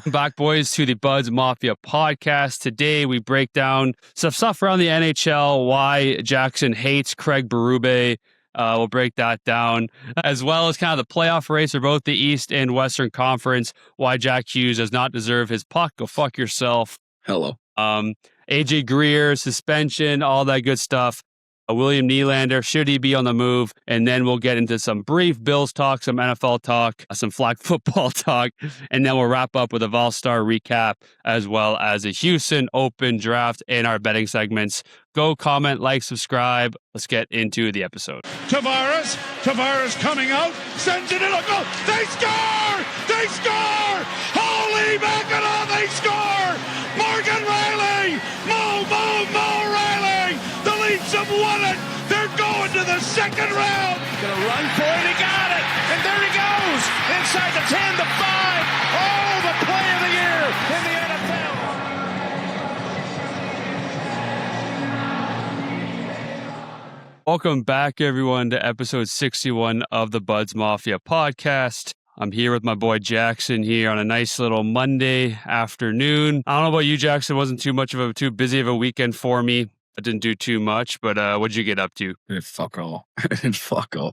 Back, boys, to the Buds Mafia podcast. Today, we break down some stuff around the NHL, why Jackson hates Craig Berube. We'll break that down, as well as kind of the playoff race for both the East and Western Conference, why Jack Hughes does not deserve his puck. Go fuck yourself. Hello. AJ Greer, suspension, all that good stuff. William Nylander, should he be on the move? And then we'll get into some brief Bills talk, some NFL talk, some flag football talk, and then we'll wrap up with a Valspar recap, as well as a Houston Open draft and our betting segments. Go comment, like, subscribe. Let's get into the episode. Tavares coming out, sends it in a goal. They score! They score! Holy mackerel, they score! Morgan Riley! Mo Riley! The Leafs have won it! They're going to the second round! Gonna run for it, he got it! And there he goes! Inside the 10, the 5! Oh, the play of the year in the NFL! Welcome back, everyone, to episode 61 of the Buds Mafia podcast. I'm here with my boy Jackson here on a nice little Monday afternoon. I don't know about you, Jackson. It wasn't too busy of a weekend for me. I didn't do too much, but what'd you get up to? Fuck all. Fuck all.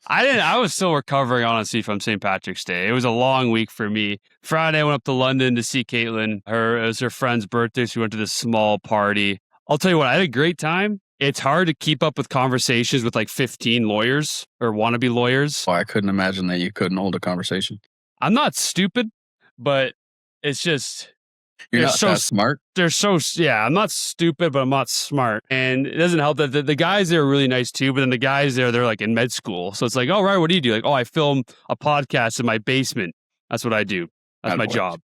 I was still recovering, honestly, from St. Patrick's Day. It was a long week for me. Friday, I went up to London to see Caitlin. It was her friend's birthday, so we went to this small party. I'll tell you what, I had a great time. It's hard to keep up with conversations with like 15 lawyers or wannabe lawyers. Well, I couldn't imagine that you couldn't hold a conversation. I'm not stupid, but it's just... You're not so smart? I'm not stupid, but I'm not smart. And it doesn't help that the guys there are really nice too, but then the guys there, they're like in med school. So it's like, oh, right, what do you do? Like, oh, I film a podcast in my basement. That's what I do. That's my job.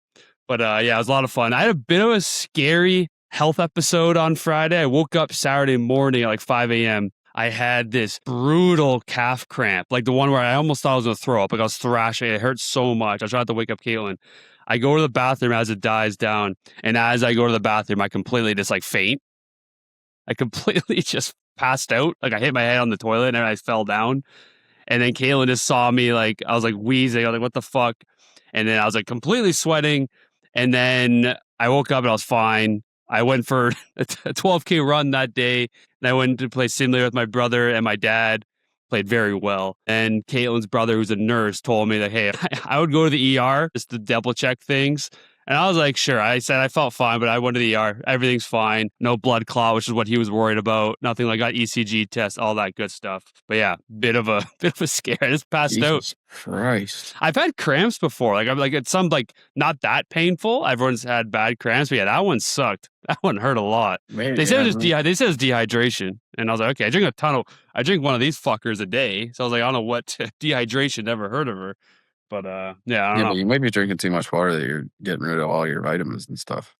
But yeah, it was a lot of fun. I had a bit of a scary health episode on Friday. I woke up Saturday morning at like 5 a.m. I had this brutal calf cramp, like the one where I almost thought I was going to throw up. Like I was thrashing. It hurt so much. I tried to wake up Caitlin. I go to the bathroom as it dies down. And as I go to the bathroom, I completely just like faint. I completely just passed out. Like I hit my head on the toilet and I fell down. And then Caitlin just saw me like, I was like wheezing. I was like, what the fuck? And then I was like completely sweating. And then I woke up and I was fine. I went for a 12K run that day, and I went to play simulator with my brother and my dad. Played very well. And Caitlin's brother, who's a nurse, told me that, hey, I would go to the ER just to double check things. And I was like, sure. I said I felt fine, but I went to the ER. Everything's fine. No blood clot, which is what he was worried about. Nothing like got ECG tests, all that good stuff. But yeah, bit of a scare. I just passed Jesus out. Christ. I've had cramps before. Like I'm like it's some like not that painful. Everyone's had bad cramps, but yeah, that one sucked. That one hurt a lot. Man, they said it was dehydration, and I was like, okay, I drink one of these fuckers a day. So I was like, I don't know what dehydration. Never heard of her. But yeah, I don't know. But you might be drinking too much water that you're getting rid of all your vitamins and stuff.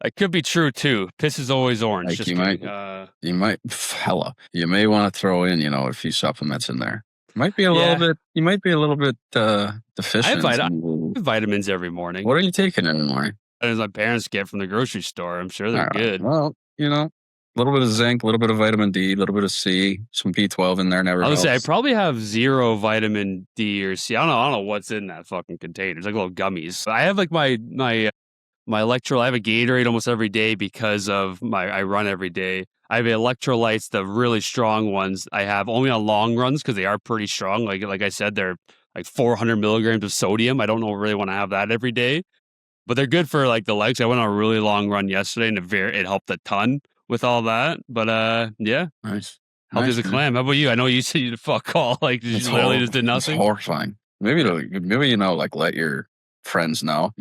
It could be true too. Piss is always orange. Like just you kidding. You may want to throw in, a few supplements in there. Might be a little bit. You might be a little bit deficient. I have vitamins every morning. What are you taking in the morning? As my parents get from the grocery store. I'm sure they're good. Well, a little bit of zinc, a little bit of vitamin D, a little bit of C, some B12 in there. Never. I would say I probably have 0 vitamin D or C. I don't know what's in that fucking container. It's like little gummies. I have like my electrolyte. I have a Gatorade almost every day because of I run every day. I have electrolytes, the really strong ones. I have only on long runs because they are pretty strong. Like I said, they're like 400 milligrams of sodium. I don't really want to have that every day, but they're good for like the legs. I went on a really long run yesterday, and it helped a ton with all that. But yeah, nice. Healthy as a clam. How about you? I know you said you fuck all. Like you literally just did nothing. It's horrifying. Maybe like let your friends know.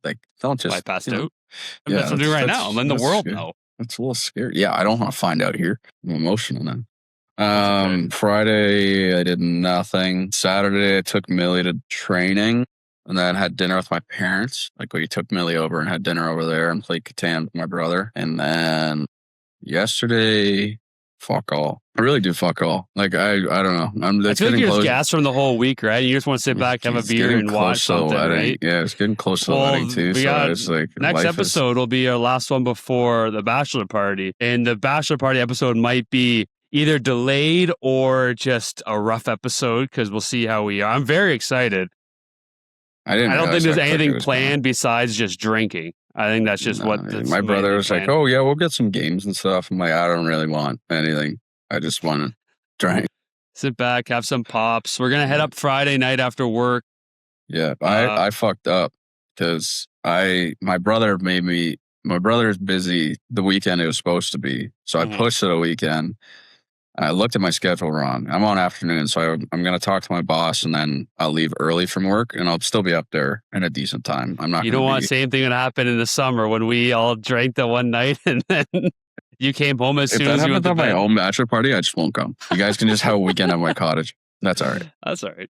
Like don't just. I passed out. That's what I'm doing right now. I'm letting the world know. That's a little scary. Yeah, I don't want to find out here. I'm emotional now. Friday, I did nothing. Saturday, I took Millie to training and then had dinner with my parents. Like we took Millie over and had dinner over there and played Catan with my brother. And then yesterday, fuck all. I really do fuck all. Like I don't know. I feel like you're just gassed from the whole week, right? You just want to sit back, have a beer, and watch something, right? Yeah, it's getting close to the wedding too. So it's like next episode will be our last one before the bachelor party, and the bachelor party episode might be either delayed or just a rough episode because we'll see how we are. I'm very excited. I didn't. I don't think realize there's how quick it anything was planned besides just drinking. I think that's just what my brother was like, "Oh yeah, we'll get some games and stuff." I'm like, I don't really want anything. I just want to drink. Sit back, have some pops. We're gonna head up Friday night after work. Yeah, I fucked up because my brother made me. My brother's busy the weekend it was supposed to be, so I pushed it a weekend. I looked at my schedule wrong. I'm on afternoon, so I'm going to talk to my boss, and then I'll leave early from work, and I'll still be up there in a decent time. I'm not. You don't want the same thing to happen in the summer when we all drank the one night, and then you came home as soon as you went to bed. If that happens at my own bachelor party, I just won't come. You guys can just have a weekend at my cottage. That's all right. That's all right.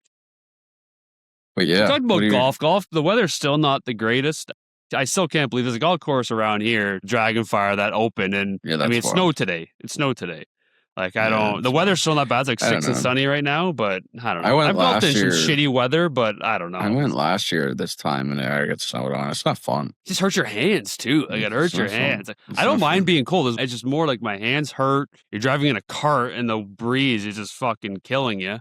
But yeah, talking about golf. Golf, the weather's still not the greatest. I still can't believe there's a golf course around here, Dragonfire, that open, and I mean, it snowed today. It snowed today. Like, the weather's still not bad. It's like 6 and sunny right now, but I don't know. I've golfed in some shitty weather, but I don't know. I went last year this time and I got snowed on. It's not fun. It just hurts your hands too. Like, it hurts your hands. Like, I don't mind being cold. It's just more like my hands hurt. You're driving in a cart and the breeze is just fucking killing you.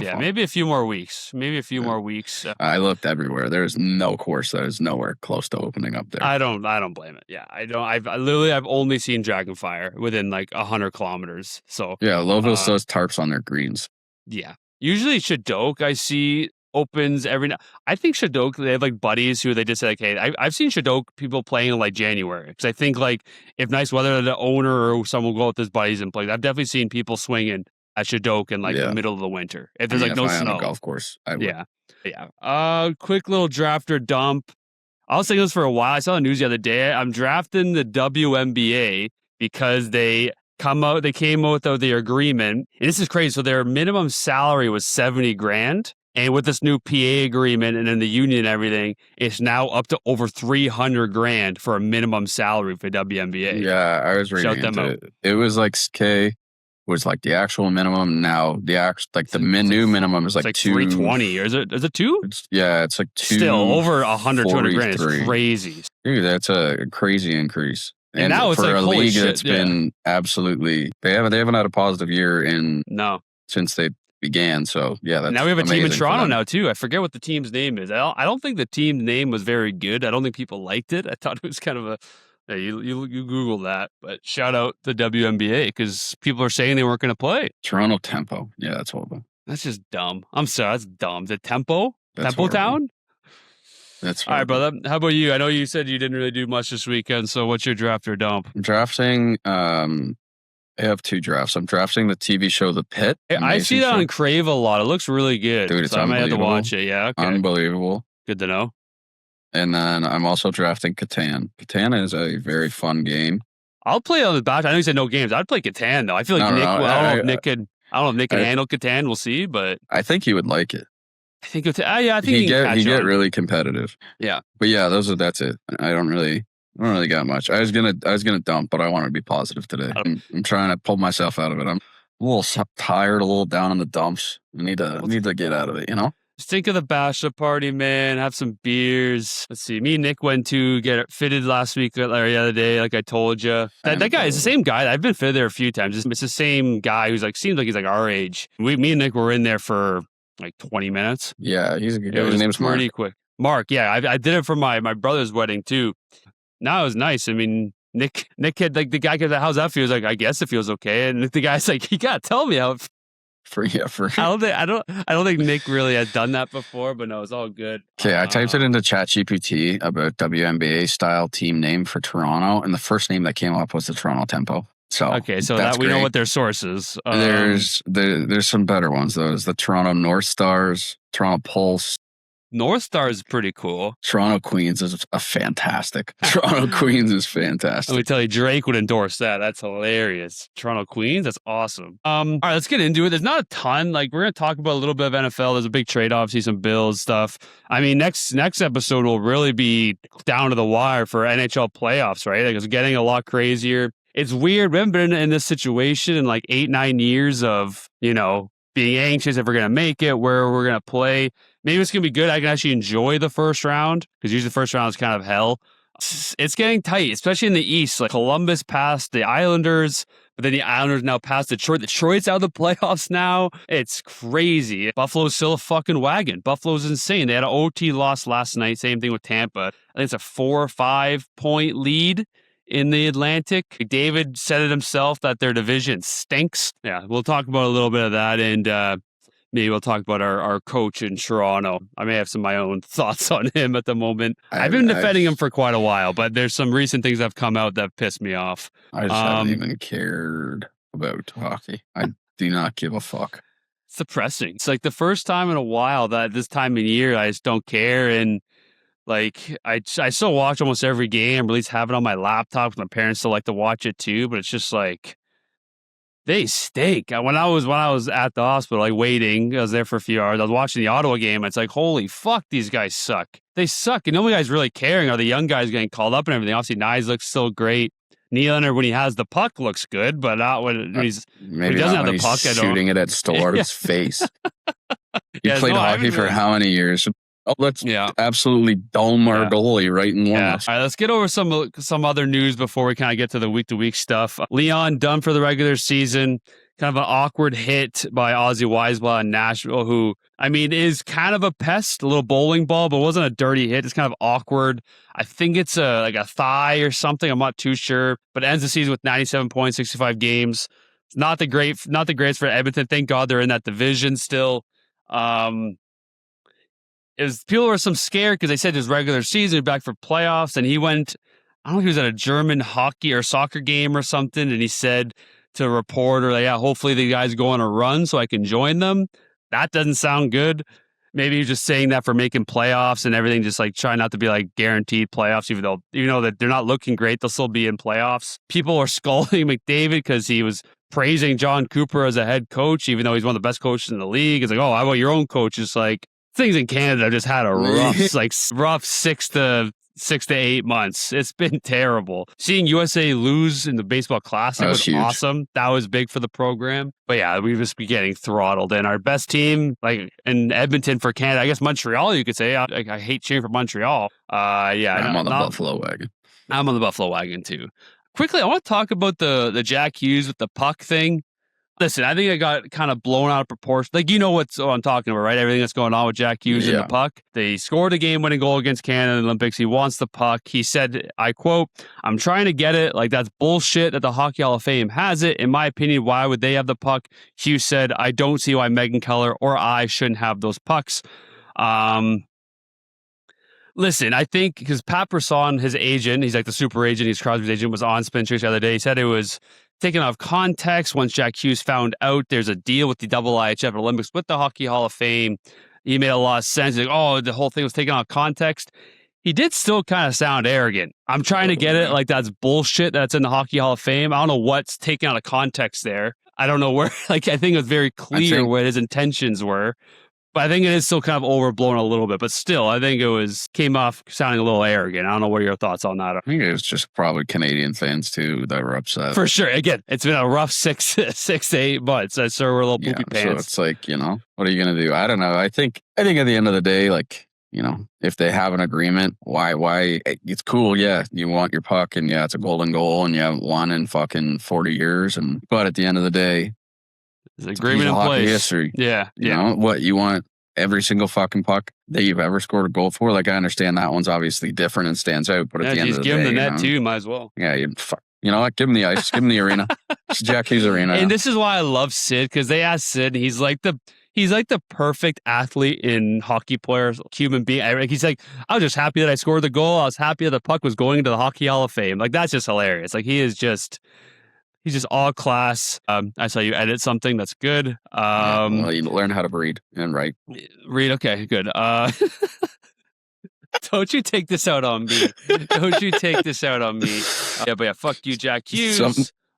Yeah, fun. Maybe a few more weeks. More weeks. I looked everywhere. There's no course that is nowhere close to opening up there. I don't blame it. Yeah, I don't. I've only seen Dragonfire within like 100 kilometers. So yeah, Loveville still has tarps on their greens. Yeah, usually Shadok I see opens every now. I think Shadok, they have like buddies who they just say like, hey, I've seen Shadok people playing in like January, because I think like if nice weather, the owner or someone will go with his buddies and play. I've definitely seen people swinging at Shadok in like the middle of the winter. If there's no snow. On a golf course, I would. Yeah. Quick little drafter dump. I was thinking this for a while. I saw the news the other day. I'm drafting the WNBA because they came out with their agreement. And this is crazy. So their minimum salary was $70,000. And with this new PA agreement and then the union and everything, it's now up to over $300,000 for a minimum salary for WNBA. Yeah, I was reading it. It was like was like the actual minimum. Now the new minimum is like 320, or is it 2? It's like 2. Still over 100-200 grand. It's crazy. Dude, that's a crazy increase. And now it's for like, a league shit, that's been absolutely they haven't had a positive year since they began. So yeah, that's now we have a team in Toronto now too. I forget what the team's name is. I don't think the team name was very good. I don't think people liked it. I thought it was kind of a you Google that, but shout out to WNBA because people are saying they weren't going to play. Toronto Tempo. Yeah, that's horrible. That's just dumb. I'm sorry, that's dumb. The Tempo? That's Tempo Town? That's all right, brother. How about you? I know you said you didn't really do much this weekend, so what's your draft or dump? I'm drafting, I have 2 drafts. I'm drafting the TV show The Pit. I see that on Crave a lot. It looks really good. Dude, it's so I might have to watch it. Yeah, okay. Unbelievable. Good to know. And then I'm also drafting Catan. Catan is a very fun game. I'll play on the back. I know you said no games. I'd play Catan though. I feel like I don't know if Nick can handle Catan. We'll see, but I think he would like it. I think I think he get really competitive. Yeah, but yeah, that's it. I don't really got much. I was gonna dump, but I want to be positive today. I'm trying to pull myself out of it. I'm a little tired, a little down in the dumps. I need to get out of it. Just think of the bachelor party, man. Have some beers. Let's see. Me and Nick went to get it fitted last week or the other day, like I told you. That guy is the same guy. I've been fitted there a few times. It's the same guy who's like, seems like he's like our age. Me and Nick were in there for like 20 minutes. Yeah, he's a good guy. His name's pretty Mark. Quick. Mark, yeah. I did it for my brother's wedding too. Now it was nice. I mean, Nick had like the guy goes, how's that feel? He was like, I guess it feels okay. And the guy's like, you gotta tell me how it feels. I don't think Nick really had done that before, but no, it's all good. Okay, I typed it into ChatGPT about WNBA style team name for Toronto, and the first name that came up was the Toronto Tempo. So okay, so that we know what their source is. There's some better ones though. There's the Toronto North Stars, Toronto Pulse. North Star is pretty cool. Toronto Queens is a fantastic. Toronto Queens is fantastic. Let me tell you, Drake would endorse that. That's hilarious. Toronto Queens, that's awesome. All right, let's get into it. There's not a ton. Like, we're going to talk about a little bit of NFL. There's a big trade, obviously, some Bills stuff. I mean, next episode will really be down to the wire for NHL playoffs, right? Like, it's getting a lot crazier. It's weird. We haven't been in this situation in like 8-9 years of, being anxious if we're going to make it, where we're going to play. Maybe it's going to be good. I can actually enjoy the first round because usually the first round is kind of hell. It's getting tight, especially in the East. Like Columbus passed the Islanders, But then the Islanders now passed Detroit. Detroit's out of the playoffs now. It's crazy. Buffalo's still a fucking wagon. Buffalo's insane. They had an OT loss last night. Same thing with Tampa. I think it's a 4 or 5 point lead in the Atlantic. David said it himself that their division stinks. Yeah, we'll talk about a little bit of that, and maybe we'll talk about our coach in Toronto. I may have some of my own thoughts on him at the moment. I've been defending him for quite a while, but there's some recent things that have come out that pissed me off. I just haven't even cared about hockey. I do not give a fuck. It's depressing. It's like the first time in a while that this time of year I just don't care, and like I still watch almost every game, or at least have it on my laptop. My parents still like to watch it too, but it's just like they stink. When I was at the hospital, like waiting, I was there for a few hours. I was watching the Ottawa game. It's like, holy fuck, these guys suck. They suck, and the only guys really caring are the young guys getting called up and everything. Obviously, Nyes looks still great. Nylander, when he has the puck, looks good, but not when he doesn't have the puck. Shooting it at Stolar's face. You played hockey for how many years? Oh, let's absolutely dome our goalie right in one. All right, let's get over some other news before we kind of get to the week-to-week stuff. Leon done for the regular season. Kind of an awkward hit by Ozzy Weisblatt in Nashville, who, I mean, is kind of a pest, a little bowling ball, but it wasn't a dirty hit. It's kind of awkward. I think it's like a thigh or something. I'm not too sure, but ends the season with 97 points, 65 games. Not the greatest for Edmonton. Thank God they're in that division still. People were some scared because they said his regular season back for playoffs, and he went, I don't know if he was at a German hockey or soccer game or something, and he said to a reporter, like, yeah, hopefully the guys go on a run so I can join them. That doesn't sound good. Maybe he's just saying that for making playoffs and everything, just like trying not to be like guaranteed playoffs, even though that they're not looking great, they'll still be in playoffs. People are scolding McDavid because he was praising John Cooper as a head coach, even though he's one of the best coaches in the league. It's like, oh, how about your own coach? It's like, things in Canada just had a rough 6 to 8 months. It's been terrible. Seeing USA lose in the baseball classic was awesome. That was big for the program. But yeah, we've just been getting throttled. And our best team, like in Edmonton for Canada, I guess Montreal, you could say. I hate cheering for Montreal. I'm on the Buffalo wagon. I'm on the Buffalo wagon too. Quickly, I want to talk about the Jack Hughes with the puck thing. Listen, I think it got kind of blown out of proportion. Like, you know what I'm talking about, right? Everything that's going on with Jack Hughes and the puck. They scored a game-winning goal against Canada in the Olympics. He wants the puck. He said, I quote, "I'm trying to get it. Like, that's bullshit that the Hockey Hall of Fame has it. In my opinion, why would they have the puck?" Hughes said, "I don't see why Megan Keller or I shouldn't have those pucks." Listen, I think because Pat Brisson, his agent, he's like the super agent, he's Crosby's agent, was on Spin Chicks the other day. He said it was taken out of context once Jack Hughes found out there's a deal with the IIHF Olympics with the Hockey Hall of Fame. He made a lot of sense. He's like, oh, the whole thing was taken out of context. He did still kind of sound arrogant. I'm trying to get it like that's bullshit that's in the Hockey Hall of Fame. I don't know what's taken out of context there. I don't know where, I think it was very clear what his intentions were. But I think it is still kind of overblown a little bit. But still, I think came off sounding a little arrogant. I don't know what your thoughts on that are. I think it was just probably Canadian fans, too, that were upset. For sure. Again, it's been a rough 6 to 8 months. So we're a little poopy pants. So it's like, what are you going to do? I don't know. I think at the end of the day, like, if they have an agreement, why it's cool. Yeah, you want your puck, and yeah, it's a golden goal, and you haven't won in fucking 40 years. But at the end of the day, there's agreement in place. History. Yeah. You know what you want? Every single fucking puck that you've ever scored a goal for. Like, I understand that one's obviously different and stands out, but at the end of the day, give him the net too. Might as well. Yeah, you know what? Give him the ice. Give him the arena. It's Jack Hughes Arena. And this is why I love Sid, because they asked Sid, and he's like the perfect athlete in hockey players, human being. He's like, I was just happy that I scored the goal. I was happy that the puck was going into the Hockey Hall of Fame. Like, that's just hilarious. Like, he's just all class. I saw you edit something. That's good. Well, you learn how to read and write. Read. Okay, good. Don't you take this out on me. Don't you take this out on me. But yeah, fuck you, Jack Hughes.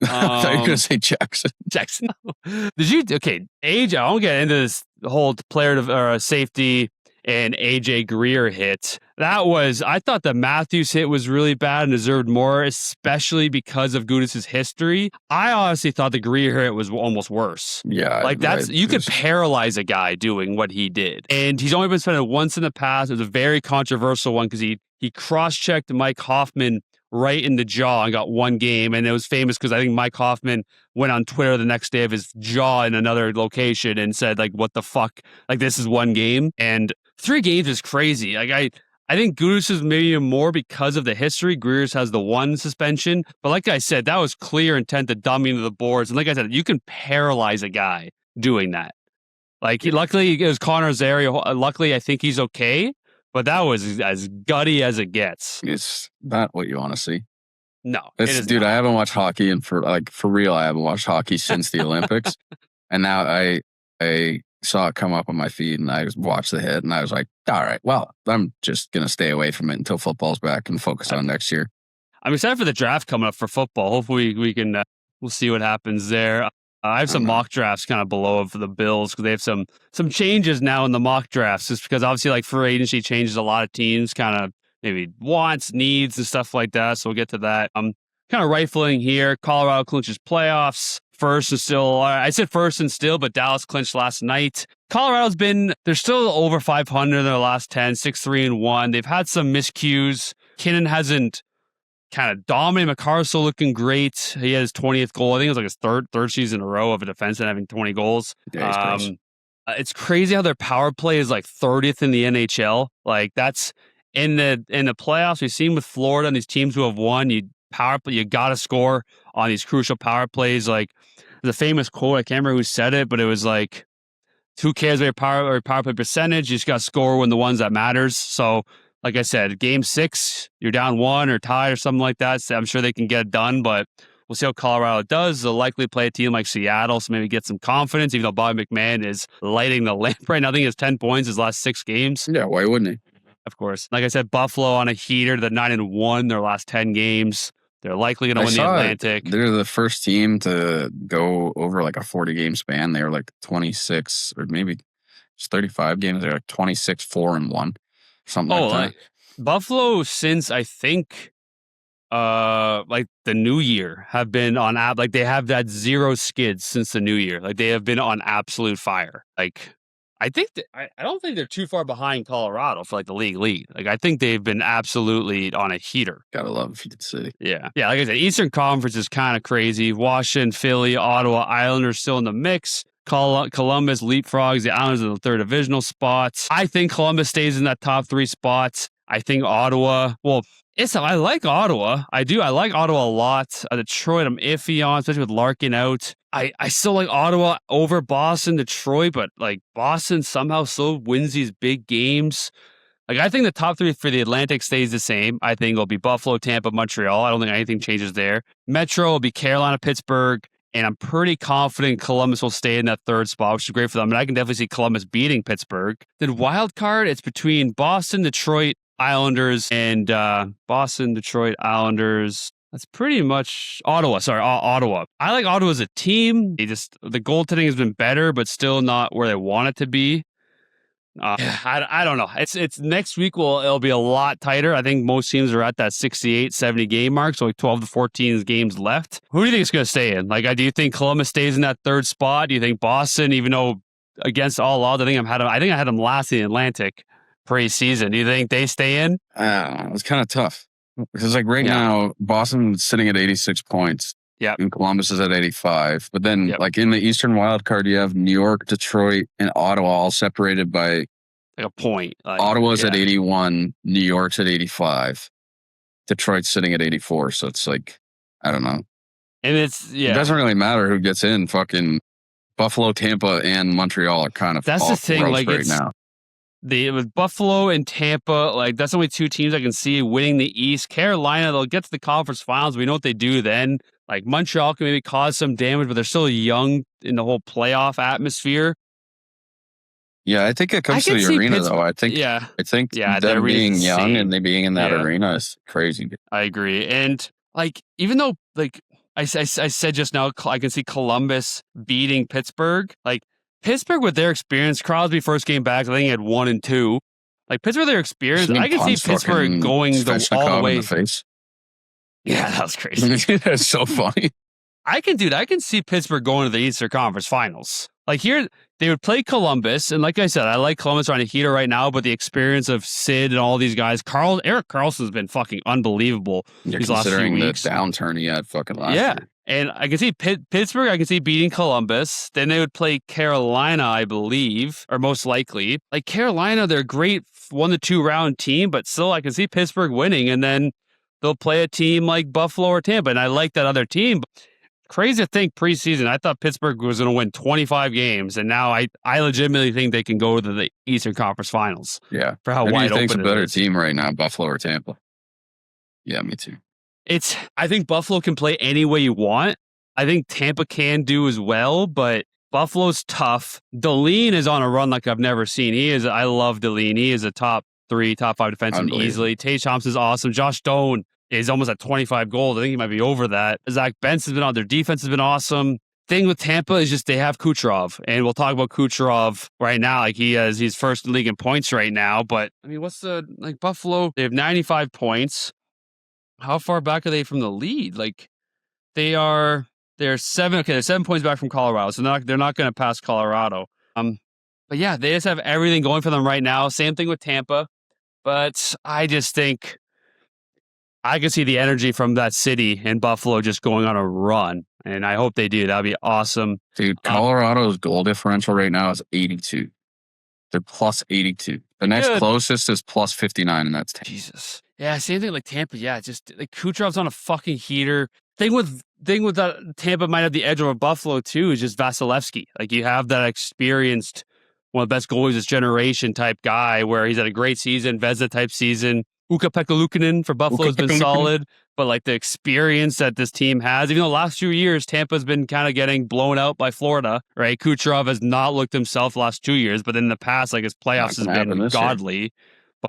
I thought you were going to say Jackson. Jackson. Okay, AJ, I won't get into this whole player or safety and AJ Greer hit. I thought the Matthews hit was really bad and deserved more, especially because of Gudas's history. I honestly thought the Greer hit was almost worse. Yeah. Like, you could paralyze a guy doing what he did. And he's only been suspended once in the past. It was a very controversial one because he cross-checked Mike Hoffman right in the jaw and got one game. And it was famous because I think Mike Hoffman went on Twitter the next day of his jaw in another location and said, like, what the fuck? Like, this is one game. And 3 games is crazy. Like, I think Gudis is maybe more because of the history. Greer's has the 1 suspension. But like I said, that was clear intent to dumb into the boards. And like I said, you can paralyze a guy doing that. Like, luckily, it was Connor's area. Luckily, I think he's okay. But that was as gutty as it gets. It's not what you want to see. No. Dude, I haven't watched hockey. And for real, I haven't watched hockey since the Olympics. And now I saw it come up on my feed and I watched the hit and I was like, all right, well, I'm just going to stay away from it until football's back and focus on next year. I'm excited for the draft coming up for football. Hopefully we can, we'll see what happens there. I have some mock drafts kind of below for the Bills because they have some changes now in the mock drafts, just because obviously like free agency changes a lot of teams kind of maybe wants, needs and stuff like that. So we'll get to that. I'm kind of rifling here. Colorado clinches playoffs. First and still, I said first and still, but Dallas clinched last night. Colorado's they're still over 500 in their last 10, 6-3-1. They've had some miscues. Kinnan hasn't kind of dominated. McCarso looking great. He had his 20th goal. I think it was like his third season in a row of a defenseman having 20 goals. Yeah, it's crazy how their power play is like 30th in the NHL. Like that's in the playoffs. We've seen with Florida and these teams who have won. You got to score on these crucial power plays. Like there's a famous quote. I can't remember who said it, but it was like, "Who cares about your power play percentage? You just got to score when the ones that matters." So, like I said, game 6, you're down 1 or tied or something like that. So I'm sure they can get it done, but we'll see how Colorado does. They'll likely play a team like Seattle, so maybe get some confidence, even though Bobby McMahon is lighting the lamp right now. I think he has 10 points his last 6 games. Yeah, why wouldn't he? Of course. Like I said, Buffalo on a heater. They're 9-1 their last 10 games. They're likely going to win the Atlantic. They're the first team to go over like a 40-game span. They were like 26 or maybe it's 35 games. They're like 26-4-1. Something like that. Buffalo, since I think like the new year, have been on like they have that 0 skids since the new year. Like they have been on absolute fire. Like I think I don't think they're too far behind Colorado for like the league lead. Like I think they've been absolutely on a heater. Gotta love Heat City. Yeah. Like I said, Eastern Conference is kind of crazy. Washington, Philly, Ottawa, Islanders still in the mix. Columbus leapfrogs the Islanders in the 3rd divisional spots. I think Columbus stays in that top 3 spots. I think Ottawa. Well, I like Ottawa. I do. I like Ottawa a lot. Detroit, I'm iffy on, especially with Larkin out. I still like Ottawa over Boston, Detroit, but like Boston somehow still wins these big games. Like I think the top 3 for the Atlantic stays the same. I think it'll be Buffalo, Tampa, Montreal. I don't think anything changes there. Metro will be Carolina, Pittsburgh, and I'm pretty confident Columbus will stay in that 3rd spot, which is great for them. And I can definitely see Columbus beating Pittsburgh. Then wild card, it's between Boston, Detroit, Islanders, and Boston, Detroit, Islanders. That's pretty much Ottawa. Sorry, Ottawa. I like Ottawa as a team. The goaltending has been better, but still not where they want it to be. I don't know. It's next week. It'll be a lot tighter. I think most teams are at that 68, 70 game mark. So like 12 to 14 games left. Who do you think is going to stay in? Like, do you think Columbus stays in that 3rd spot? Do you think Boston, even though against all odds, I think I had them last in the Atlantic pre-season. Do you think they stay in? It's kind of tough. Because like now, Boston's sitting at 86 points. Yeah. And Columbus is at 85. But then like in the Eastern wild card, you have New York, Detroit, and Ottawa all separated by like a point. Ottawa's at 81, New York's at 85. Detroit's sitting at 84. So it's like, I don't know. And it doesn't really matter who gets in. Fucking Buffalo, Tampa, and Montreal are kind of that's the thing. Like right now. With Buffalo and Tampa, like that's only 2 teams I can see winning the East. Carolina, they'll get to the conference finals. We know what they do then. Like Montreal can maybe cause some damage, but they're still young in the whole playoff atmosphere. Yeah, I think it comes to the arena though. I think them being young and they being in that arena is crazy. I agree. And like even though like I said just now, I can see Columbus beating Pittsburgh. Like Pittsburgh with their experience, Crosby first game back, I think he had 1 and 2. Like Pittsburgh, their experience, I can see Pittsburgh going all the way. In the face. Yeah, that was crazy. That's so funny. I can see Pittsburgh going to the Eastern Conference Finals. Like here, they would play Columbus, and like I said, I like Columbus on a heater right now, but the experience of Sid and all these guys, Erik Karlsson's been fucking unbelievable these last few weeks. The downturn he had fucking last year. And I can see Pittsburgh, I can see beating Columbus. Then they would play Carolina, I believe, or most likely. Like Carolina, they're a great 1 to 2 round team, but still I can see Pittsburgh winning, and then they'll play a team like Buffalo or Tampa, and I like that other team. Crazy to think preseason, I thought Pittsburgh was going to win 25 games, and now I legitimately think they can go to the Eastern Conference Finals. Yeah. For how wide open it is. Who do you think's a better team right now, Buffalo or Tampa? Yeah, me too. I think Buffalo can play any way you want. I think Tampa can do as well, but Buffalo's tough. Deline is on a run like I've never seen. I love Deline. He is a top 3, top 5 defenseman easily. Tage Thompson's awesome. Josh Stone is almost at 25 goals. I think he might be over that. Zach Benson's been on. Their defense has been awesome. Thing with Tampa is just they have Kucherov, and we'll talk about Kucherov right now. Like he's first in the league in points right now. But I mean, Buffalo? They have 95 points. How far back are they from the lead? Like they're 7. Okay, they're 7 points back from Colorado, so they're not going to pass Colorado. But yeah, they just have everything going for them right now. Same thing with Tampa, but I just think I can see the energy from that city and Buffalo just going on a run, and I hope they do. That'd be awesome. Dude, Colorado's goal differential right now is 82. They're plus 82. The next closest is plus 59, and that's 10. Jesus. Yeah, same thing like Tampa. Yeah, just like Kucherov's on a fucking heater. Thing with that Tampa might have the edge over Buffalo too is just Vasilevsky. Like you have that experienced, one of the best goalies of this generation type guy where he's had a great season, Vezina type season. Ukko-Pekka Luukkonen for Buffalo has been solid, but like the experience that this team has, even though the last few years Tampa's been kind of getting blown out by Florida, right? Kucherov has not looked himself the last 2 years, but in the past, like his playoffs has been godly.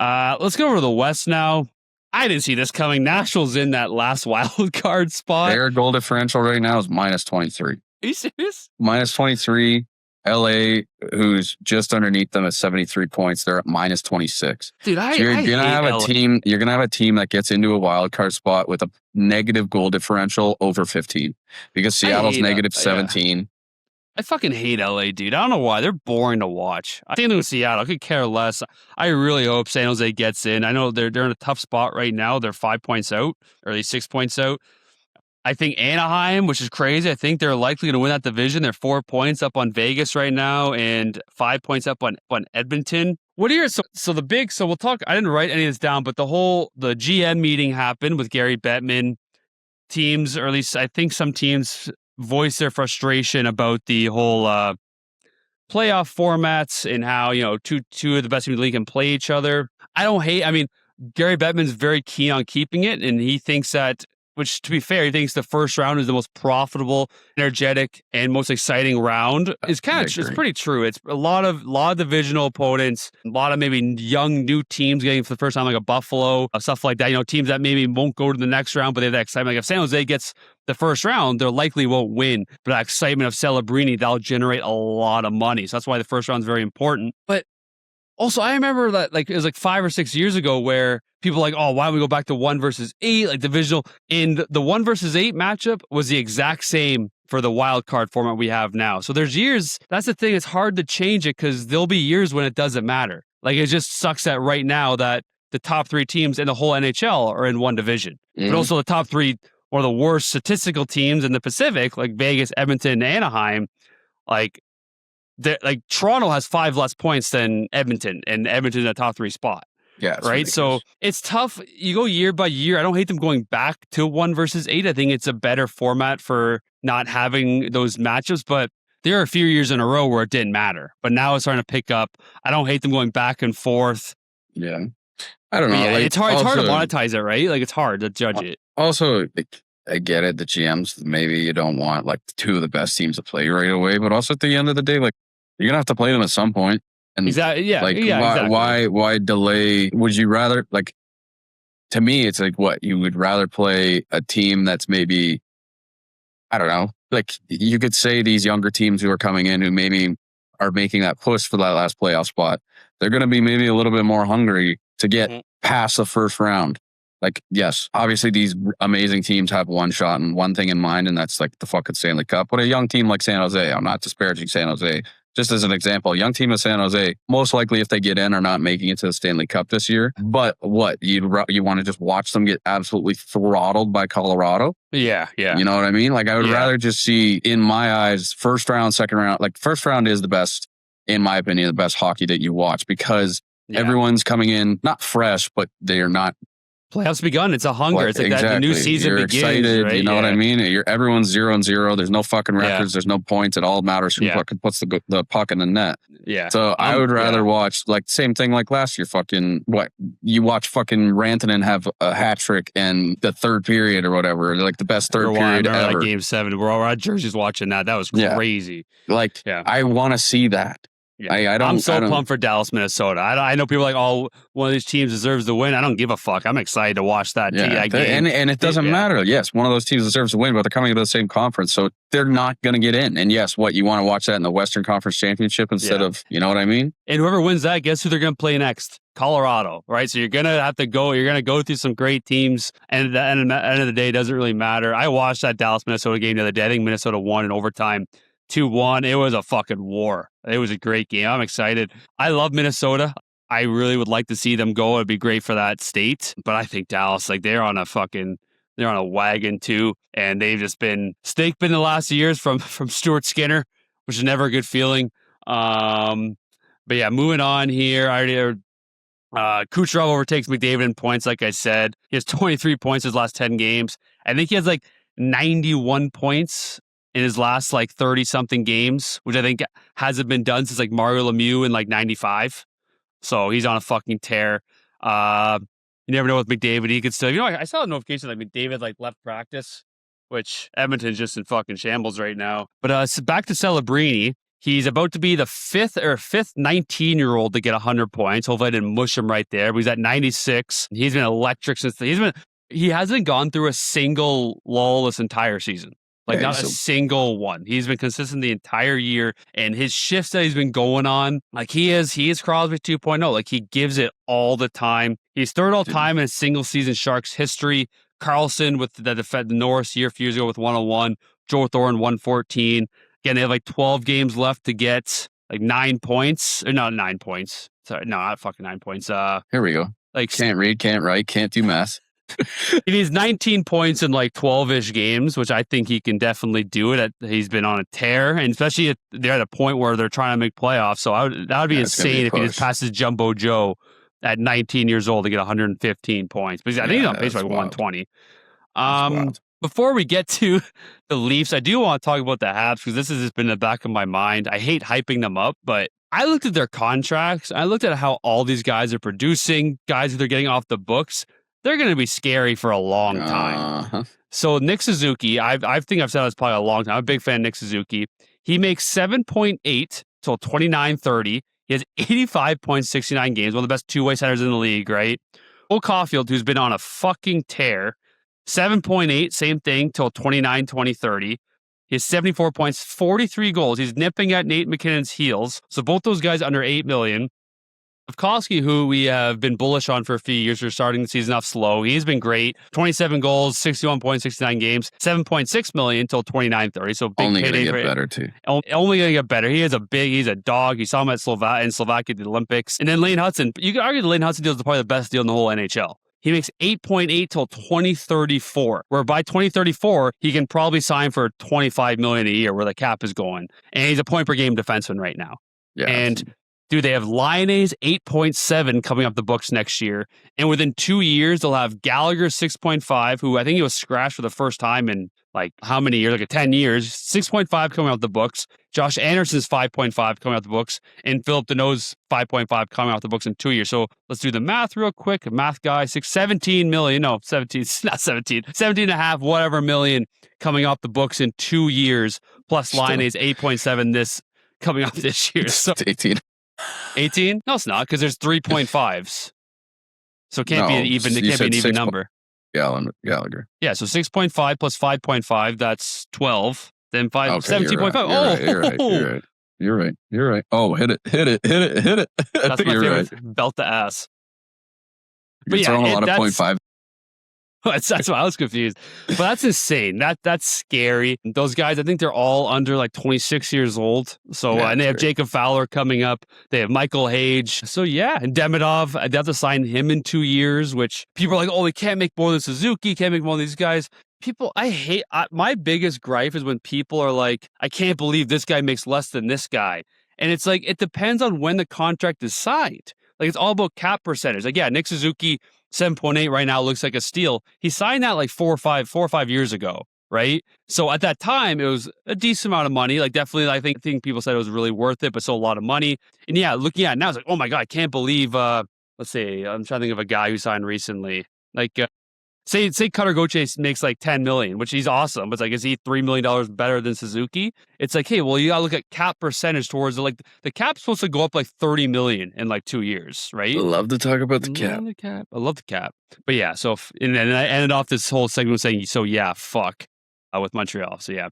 Let's go over to the West now. I didn't see this coming. Nashville's in that last wild card spot. Their goal differential right now is minus 23. Are you serious? Minus 23. LA, who's just underneath them at 73 points, they're at minus 26. Dude, you're gonna have a team. You're gonna have a team that gets into a wild card spot with a negative goal differential over 15 because Seattle's negative 17. Yeah. I fucking hate LA, dude. I don't know why. They're boring to watch. I think with Seattle, I could care less. I really hope San Jose gets in. I know they're in a tough spot right now. They're 5 points out, or at least 6 points out. I think Anaheim, which is crazy, I think they're likely going to win that division. They're 4 points up on Vegas right now and 5 points up on Edmonton. What are your so we'll talk. I didn't write any of this down, but the GM meeting happened with Gary Bettman. Teams, or at least I think some teams, voiced their frustration about the whole playoff formats and how two of the best teams in the league can play each other. Gary Bettman's very keen on keeping it, and he thinks that. Which, to be fair, he thinks the first round is the most profitable, energetic, and most exciting round. It's pretty true. It's a lot of divisional opponents, a lot of maybe young new teams getting for the first time, like a Buffalo, stuff like that. Teams that maybe won't go to the next round, but they have that excitement. Like if San Jose gets the first round, they likely won't win. But that excitement of Celebrini, that'll generate a lot of money. So that's why the first round is very important. But also, I remember that it was 5 or 6 years ago where people were like, oh, why don't we go back to 1 versus 8, like divisional? And the 1 versus 8 matchup was the exact same for the wild card format we have now. So there's years, that's the thing, it's hard to change it because there'll be years when it doesn't matter. Like it just sucks that right now that the top 3 teams in the whole NHL are in one division. But also the top 3 or the worst statistical teams in the Pacific, like Vegas, Edmonton, and Anaheim, Toronto has 5 less points than Edmonton, and Edmonton in the top 3 spot. Yeah, right. Ridiculous. So it's tough. You go year by year. I don't hate them going back to 1 versus 8. I think it's a better format for not having those matchups. But there are a few years in a row where it didn't matter. But now it's starting to pick up. I don't hate them going back and forth. Yeah, I don't know. Yeah, it's hard. It's hard to monetize it, right? Like it's hard to judge it. Also, I get it. The GMs, maybe you don't want 2 of the best teams to play right away. But also at the end of the day, you're gonna have to play them at some point. And exactly. Yeah. Exactly. Why delay? Would you rather to me, it's what you would rather play a team that's maybe, I don't know, you could say these younger teams who are coming in who maybe are making that push for that last playoff spot. They're going to be maybe a little bit more hungry to get past the first round. Like, yes, obviously these amazing teams have one shot and one thing in mind, and that's like the fucking Stanley Cup. But a young team like San Jose, I'm not disparaging San Jose. Just as an example, a young team of San Jose, most likely if they get in, are not making it to the Stanley Cup this year. But what, you want to just watch them get absolutely throttled by Colorado? Yeah. You know what I mean? Like, I would Yeah. rather just see, in my eyes, first round, second round. Like, first round is the best, in my opinion, the best hockey that you watch, because everyone's coming in, not fresh, but they are not. Playoffs begun. It's a hunger. It's like that the new season You're begins. excited, right? you know what I mean? Everyone's 0-0. There's no fucking records. There's no points. It all matters who fucking puts the puck in the net. Yeah. So I would rather watch, like, same thing like last year. Fucking you watch fucking Rantanen have a hat trick in the third period or whatever, like the best third period ever. Like Game 7. We're all at Jersey's watching that. That was crazy. Like, I want to see that. Yeah. I'm so pumped for Dallas, Minnesota. I know people are like, oh, one of these teams deserves to win. I don't give a fuck. I'm excited to watch that game. And it doesn't matter. Yes, one of those teams deserves to win, but they're coming into the same conference, so they're not going to get in. And yes, you want to watch that in the Western Conference Championship instead of, you know what I mean? And whoever wins that, guess who they're going to play next? Colorado, right? So you're going to have to go. You're going to go through some great teams, and at the end of the day, it doesn't really matter. I watched that Dallas-Minnesota game the other day. I think Minnesota won in overtime 2-1. It was a fucking war. It was a great game. I'm excited. I love Minnesota. I really would like to see them go. It'd be great for that state. But I think Dallas, like, they're on a wagon too. And they've just been snake-bitten the last years from Stuart Skinner, which is never a good feeling. But yeah, moving on here. Kucherov overtakes McDavid in points, like I said. He has 23 points his last 10 games. I think he has like 91 points in his last like 30-something games, which I think hasn't been done since like Mario Lemieux in like 95. So he's on a fucking tear. You never know with McDavid. He could still, I saw a notification that McDavid like left practice, which Edmonton's just in fucking shambles right now. But back to Celebrini. He's about to be the fifth 19-year-old to get 100 points. Hopefully I didn't mush him right there, but he's at 96. He's been electric since he hasn't gone through a single lull this entire season. Like, not a single one. He's been consistent the entire year, and his shifts that he's been going on, like, he is Crosby 2.0. Like, he gives it all the time. He's third all time in a single season Sharks history. Carlson with the Norris a few years ago with 101. Joe Thornton 114. Again, they have like 12 games left to get like 9 points. Or not 9 points. Sorry, no, not fucking 9 points. Here we go. Like, can't read, can't write, can't do math. He needs 19 points in like 12-ish games, which I think he can definitely do it. He's been on a tear, and especially they're at a point where they're trying to make playoffs. So that would be insane if he just passes Jumbo Joe at 19 years old to get 115 points. But I think he's on pace for like 120. Before we get to the Leafs, I do want to talk about the Habs because this has just been in the back of my mind. I hate hyping them up, but I looked at their contracts. I looked at how all these guys are producing, guys that they're getting off the books. They're going to be scary for a long time. So Nick Suzuki, I think I've said this probably a long time. I'm a big fan of Nick Suzuki. He makes 7.8 till 29-30. He has 85.69 games, one of the best two-way centers in the league, right? Cole Caulfield, who's been on a fucking tear, 7.8, same thing, till 29-20-30. He has 74 points, 43 goals. He's nipping at Nate McKinnon's heels. So both those guys under $8 million. Slavkovsky, who we have been bullish on for a few years, we're starting the season off slow. He's been great. 27 goals, 61.69 games, 7.6 million until 29-30. So big only going to get better too. Only going to get better. He's a dog. You saw him at Slovakia at the Olympics. And then Lane Hudson. You could argue the Lane Hudson deal is probably the best deal in the whole NHL. He makes 8.8 till 2034, where by 2034, he can probably sign for $25 million a year where the cap is going. And he's a point per game defenseman right now. Yeah. And dude, they have Lionel's 8.7 coming up the books next year. And within 2 years, they'll have Gallagher 6.5, who I think he was scratched for the first time in like how many years? Like 10 years. 6.5 coming out the books. Josh Anderson's 5.5 coming out the books. And Philip Deneau's 5.5 coming out the books in 2 years. So let's do the math real quick. Math guy, 17 million. No, 17, not 17. 17 and a half, whatever million coming off the books in 2 years. Plus Lionel's 8.7 this coming up this year. So 18. 18? No, it's not, because there's 3.5s. So it can't be an even. It can't be an even number. Gallagher. Yeah, so 6.5 plus 5.5, that's 12. Then 17.5. You're right. Oh, hit it. That's my favorite. Belt the ass. You're throwing a lot of 0.5 That's why I was confused. But that's insane. That's scary. Those guys, I think they're all under like 26 years old. So and they have Jacob Fowler coming up. They have Michael Hage. So yeah, and Demidov, they have to sign him in 2 years, which people are like, oh, we can't make more than Suzuki, can't make more than these guys. People, my biggest gripe is when people are like, I can't believe this guy makes less than this guy. And it's like, it depends on when the contract is signed. Like, it's all about cap percentage. Like, yeah, Nick Suzuki, 7.8 right now looks like a steal. He signed that like 4 or 5 years ago, right? So at that time, it was a decent amount of money. Like, definitely, I think people said it was really worth it, but still a lot of money. And yeah, looking at it now, it's like, oh my God, I can't believe, let's see, I'm trying to think of a guy who signed recently. Like, say Cutter Gauthier makes like $10 million, which he's awesome. But it's like, is he $3 million better than Suzuki? It's like, hey, well, you gotta look at cap percentage towards it. Like, the cap's supposed to go up like $30 million in like 2 years, right? I love to talk about the cap. I love the cap. But yeah, so and I ended off this whole segment saying, so yeah, fuck with Montreal. So yeah.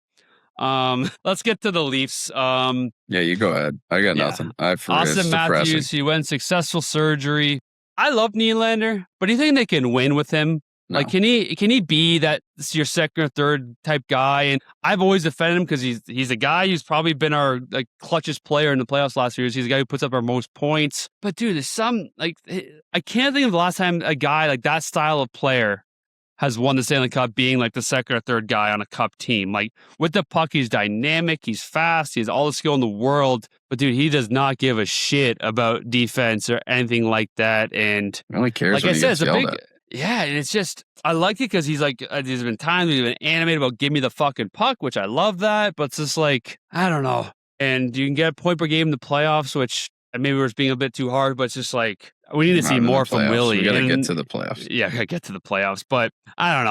Let's get to the Leafs. Yeah, you go ahead. I got nothing. Auston Matthews, he went successful surgery. I love Nylander, but do you think they can win with him? No. Like, can he be that your second or third type guy? And I've always defended him because he's a guy who's probably been our like clutchest player in the playoffs last year. He's a guy who puts up our most points. But dude, there's some like I can't think of the last time a guy like that style of player has won the Stanley Cup being like the second or third guy on a cup team. Like with the puck, he's dynamic, he's fast, he has all the skill in the world. But dude, he does not give a shit about defense or anything like that. And he only cares like when I he said, gets it's a big. yelled at. Yeah, and it's just, I like it because he's like, there's been times he's been animated about give me the fucking puck, which I love that, but it's just like, I don't know. And you can get a point per game in the playoffs, which maybe we're just being a bit too hard, but it's just like, we need to see more from Willie. We got to get to the playoffs. Yeah, gotta get to the playoffs, but I don't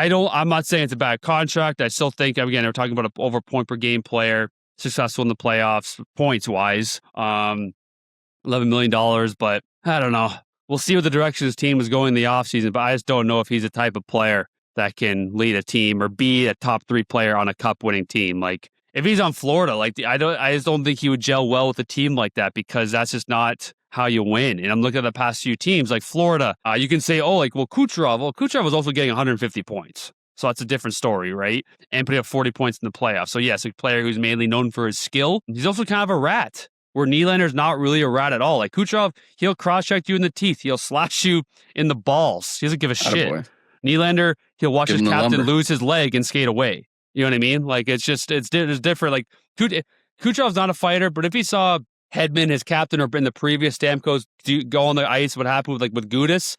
know. I'm not saying it's a bad contract. I still think, again, we're talking about an over point per game player, successful in the playoffs, points wise, $11 million, but I don't know. We'll see what the direction his team is going in the offseason, but I just don't know if he's the type of player that can lead a team or be a top 3 player on a cup winning team. Like if he's on Florida, like I just don't think he would gel well with a team like that because that's just not how you win. And I'm looking at the past few teams like Florida. You can say, oh, like, well, Kucherov. Well, Kucherov was also getting 150 points. So that's a different story, right? And putting up 40 points in the playoffs. So yes, a player who's mainly known for his skill. He's also kind of a rat. Where Nylander's not really a rat at all. Like Kucherov, he'll cross-check you in the teeth. He'll slash you in the balls. He doesn't give a shit. Nylander, he'll watch his captain lose his leg and skate away. You know what I mean? Like, it's different. Like, Kucherov's not a fighter, but if he saw Hedman, his captain, or in the previous Stamkos go on the ice, what happened with Gudas,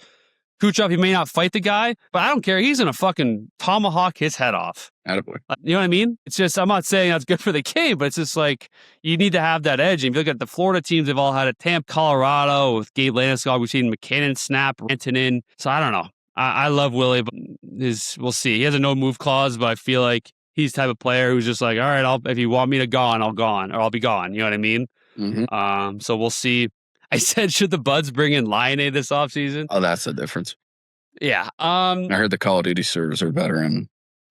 Kucherov, he may not fight the guy, but I don't care. He's going to fucking tomahawk his head off. Attaboy. You know what I mean? It's just, I'm not saying that's good for the game, but it's just like, you need to have that edge. And if you look at the Florida teams, they've all had a Tampa, Colorado, with Gabe Landeskog. We've seen McKinnon snap, Rantanen. So I don't know. I love Willie, but we'll see. He has a no-move clause, but I feel like he's the type of player who's just like, all right, if you want me to gone, I'll be gone. You know what I mean? Mm-hmm. So we'll see. I said, should the Buds bring in Laine this offseason? Oh, that's the difference. Yeah. I heard the Call of Duty servers are better.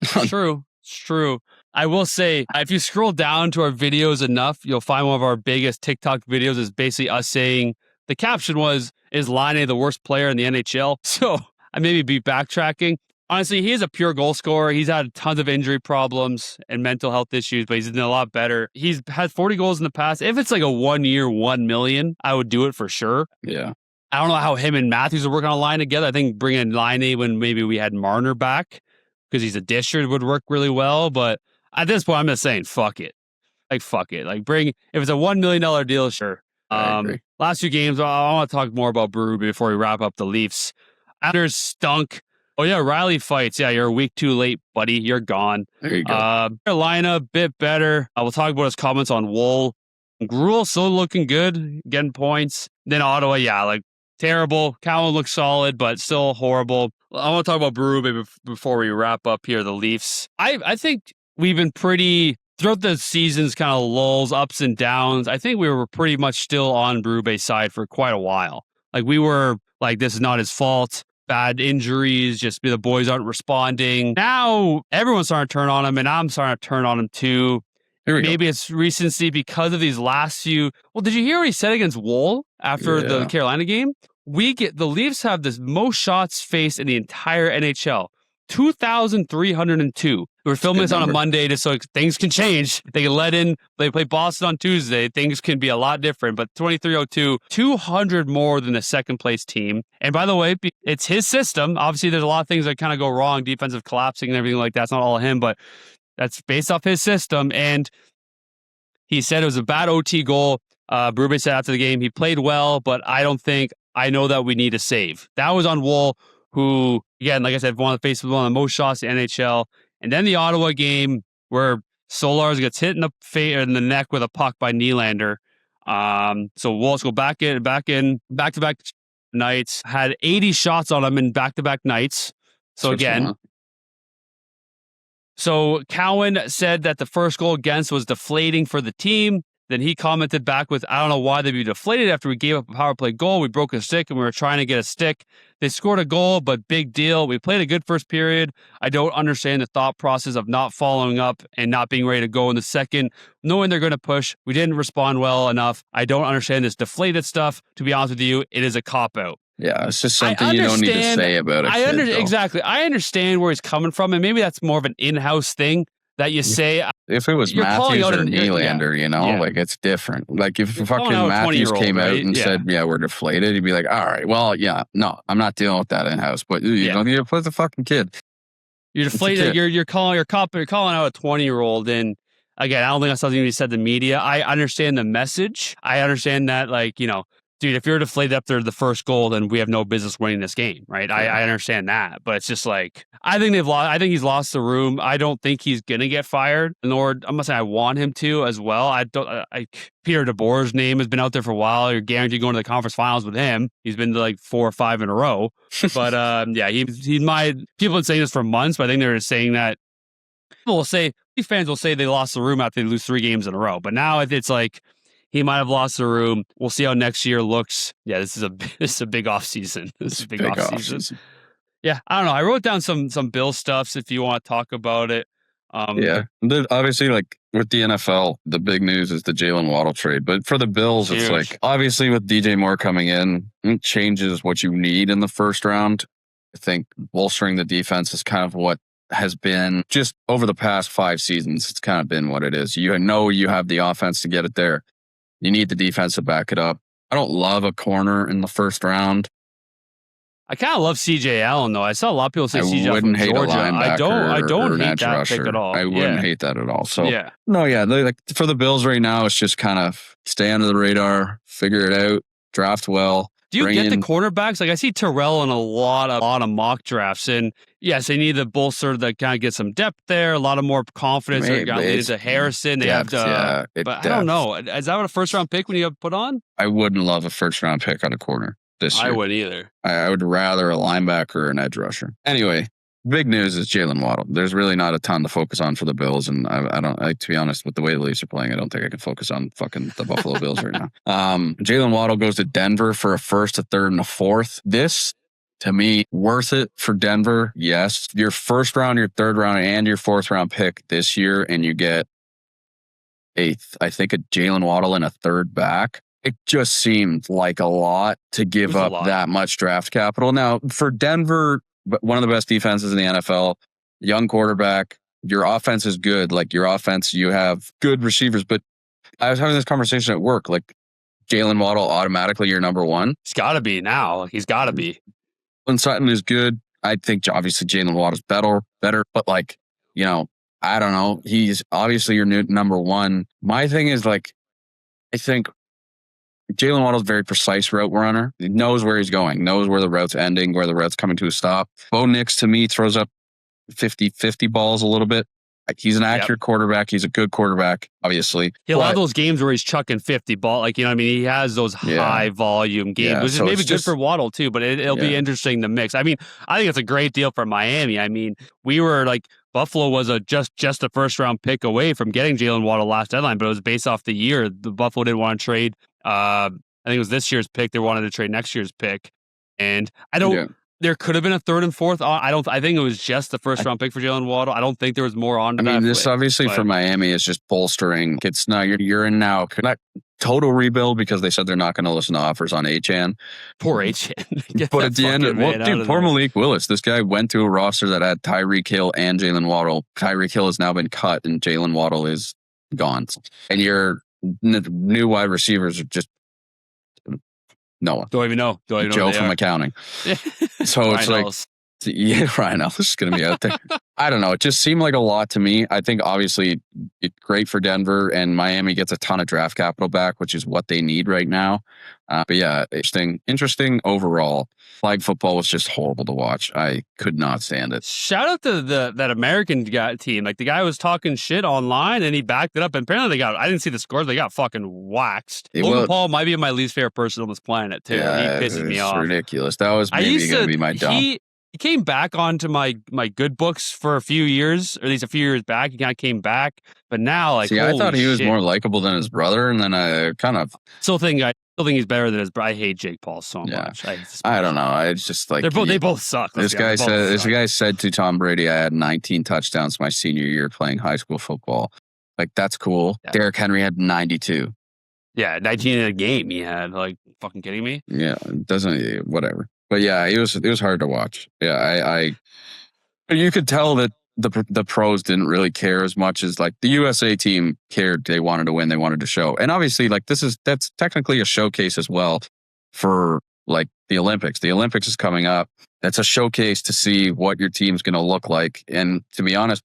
It's true. I will say, if you scroll down to our videos enough, you'll find one of our biggest TikTok videos is basically us saying, the caption was, is Laine the worst player in the NHL? So I maybe be backtracking. Honestly, he is a pure goal scorer. He's had tons of injury problems and mental health issues, but he's done a lot better. He's had 40 goals in the past. If it's like a 1 year, $1 million, I would do it for sure. Yeah. I don't know how him and Matthews are working on a line together. I think bringing Laine when maybe we had Marner back because he's a disher would work really well. But at this point, I'm just saying, fuck it. Like, fuck it. Like, if it's a $1 million deal, sure. Last few games, I want to talk more about Berube before we wrap up the Leafs. Anders stunk. Oh, yeah, Riley fights. Yeah, you're a week too late, buddy. You're gone. There you go. Carolina, bit better. We'll talk about his comments on Woll. Gruel still looking good, getting points. Then Ottawa, yeah, like terrible. Cowan looks solid, but still horrible. I want to talk about Berube before we wrap up here, the Leafs. I think we've been pretty, throughout the season's kind of lulls, ups and downs, I think we were pretty much still on Berube's side for quite a while. Like, we were like, this is not his fault. Bad injuries, just the boys aren't responding. Now everyone's starting to turn on him, and I'm starting to turn on him too. Maybe it's recency because of these last few. Well, did you hear what he said against Woll after the Carolina game? the Leafs have the most shots faced in the entire NHL. 2,302. We're filming this on a Monday just so things can change. They can they play Boston on Tuesday. Things can be a lot different, but 2,302, 200 more than the second place team. And by the way, it's his system. Obviously, there's a lot of things that kind of go wrong, defensive collapsing and everything like that. It's not all him, but that's based off his system. And he said it was a bad OT goal. Berube said after the game, he played well, but I know that we need a save. That was on Woll, who, again, like I said, one of the most shots in the NHL. And then the Ottawa game where Solars gets hit in the neck with a puck by Nylander. So Woll's go back to back nights, had 80 shots on him in back-to-back nights. So Cowan said that the first goal against was deflating for the team. Then he commented back with, I don't know why they'd be deflated after we gave up a power play goal. We broke a stick and we were trying to get a stick. They scored a goal, but big deal. We played a good first period. I don't understand the thought process of not following up and not being ready to go in the second, knowing they're going to push. We didn't respond well enough. I don't understand this deflated stuff. To be honest with you, it is a cop-out. Yeah, it's just something you don't need to say about it. Exactly. I understand where he's coming from, and maybe that's more of an in-house thing that you say. If it was Matthews or Nylander, like it's different. Like if fucking Matthews came out and said, "Yeah, we're deflated," he'd be like, "All right, well, yeah, no, I'm not dealing with that in-house." But you don't need to play the fucking kid. You're deflated. You're calling out a 20-year-old, and again, I don't think that's something you said to the media. I understand the message. I understand that, dude, if you're deflated after the first goal, then we have no business winning this game, right? Yeah. I understand that, but it's just like I think he's lost the room. I don't think he's gonna get fired. Nor I'm not saying I want him to as well. Peter DeBoer's name has been out there for a while. You're guaranteed going to the conference finals with him. He's been to like 4 or 5 in a row. But people have been saying this for months, but I think they're saying that fans will say they lost the room after they lose 3 games in a row. But now it's like, he might have lost the room. We'll see how next year looks. Yeah, this is a big off season. This is a big off season. Yeah, I don't know. I wrote down some Bill stuffs if you want to talk about it. Obviously, like with the NFL, the big news is the Jalen Waddle trade. But for the Bills, it's like obviously with DJ Moore coming in, it changes what you need in the first round. I think bolstering the defense is kind of what has been just over the past 5 seasons. It's kind of been what it is. You know you have the offense to get it there. You need the defense to back it up. I don't love a corner in the first round. I kind of love CJ Allen, though. I saw a lot of people say CJ Allen from Georgia. I don't hate that pick at all. I wouldn't hate that at all. So, like for the Bills right now, it's just kind of stay under the radar, figure it out, draft well. Do you get the cornerbacks? Like I see Terrell in a lot of mock drafts, and yes, they need the bolster to kind of get some depth there. A lot of more confidence. They got leaders to Harrison. They have to, but I don't know. Is that what a first round pick when you have put on? I wouldn't love a first round pick on a corner this year. I wouldn't either. I would rather a linebacker or an edge rusher. Anyway, big news is Jalen Waddle. There's really not a ton to focus on for the Bills, and I don't. To be honest, with the way the Leafs are playing, I don't think I can focus on fucking the Buffalo Bills right now. Jalen Waddle goes to Denver for a first, a third, and a fourth. This, to me, worth it for Denver. Yes, your first round, your third round, and your fourth round pick this year, and you get a Jalen Waddle and a third back. It just seemed like a lot to give up that much draft capital. Now, for Denver, but one of the best defenses in the NFL, young quarterback, your offense is good. Like your offense, you have good receivers. But I was having this conversation at work, like Jalen Waddle automatically your number one. He's got to be now. He's got to be. When Sutton is good, I think obviously Jalen Waddle's better. But like, I don't know. He's obviously your new number one. My thing is like, I think Jalen Waddle's a very precise route runner. He knows where he's going, knows where the route's ending, where the route's coming to a stop. Bo Nix, to me, throws up 50-50 balls a little bit. He's an accurate quarterback. He's a good quarterback, obviously. He'll have those games where he's chucking 50 ball. He has those high volume games, which is maybe good for Waddle too, but it'll be interesting to mix. I think it's a great deal for Miami. We were like, Buffalo was just a first round pick away from getting Jalen Waddle last deadline, but it was based off the year. The Buffalo didn't want to trade. I think it was this year's pick. They wanted to trade next year's pick. And there could have been a third and fourth. I think it was just the first round pick for Jalen Waddle. I don't think there was more on. This obviously for Miami is just bolstering. It's not you're in now. Not total rebuild because they said they're not going to listen to offers on HN. Poor HN. But at the end, poor Malik Willis. This guy went to a roster that had Tyreek Hill and Jalen Waddle. Tyreek Hill has now been cut, and Jalen Waddle is gone. And your new wide receivers are just no one. Don't even know. Joe from accounting. So it's like, yeah, Ryan Ellis is going to be out there. I don't know. It just seemed like a lot to me. I think obviously it's great for Denver, and Miami gets a ton of draft capital back, which is what they need right now. But yeah, interesting overall. Flag football was just horrible to watch. I could not stand it. Shout out to that American team. Like the guy was talking shit online and he backed it up. And apparently I didn't see the scores. They got fucking waxed. Logan Paul might be my least favorite person on this planet too. Yeah, he pisses me off. Ridiculous. That was maybe going to be my dumb. He came back onto my good books for a few years, or at least a few years back. He kind of came back, but now I thought he was more likable than his brother, and then I kind of still think he's better than his brother. I hate Jake Paul so much. I don't know. It's just like they both suck. This guy said to Tom Brady, "I had 19 touchdowns my senior year playing high school football." Like that's cool. Yeah. Derrick Henry had 92. Yeah, 19 in a game. He had like fucking kidding me. Yeah, it doesn't whatever. But yeah, it was hard to watch. Yeah, you could tell that the pros didn't really care as much as like the USA team cared. They wanted to win. They wanted to show. And obviously, like that's technically a showcase as well for like the Olympics. The Olympics is coming up. That's a showcase to see what your team's going to look like. And to be honest,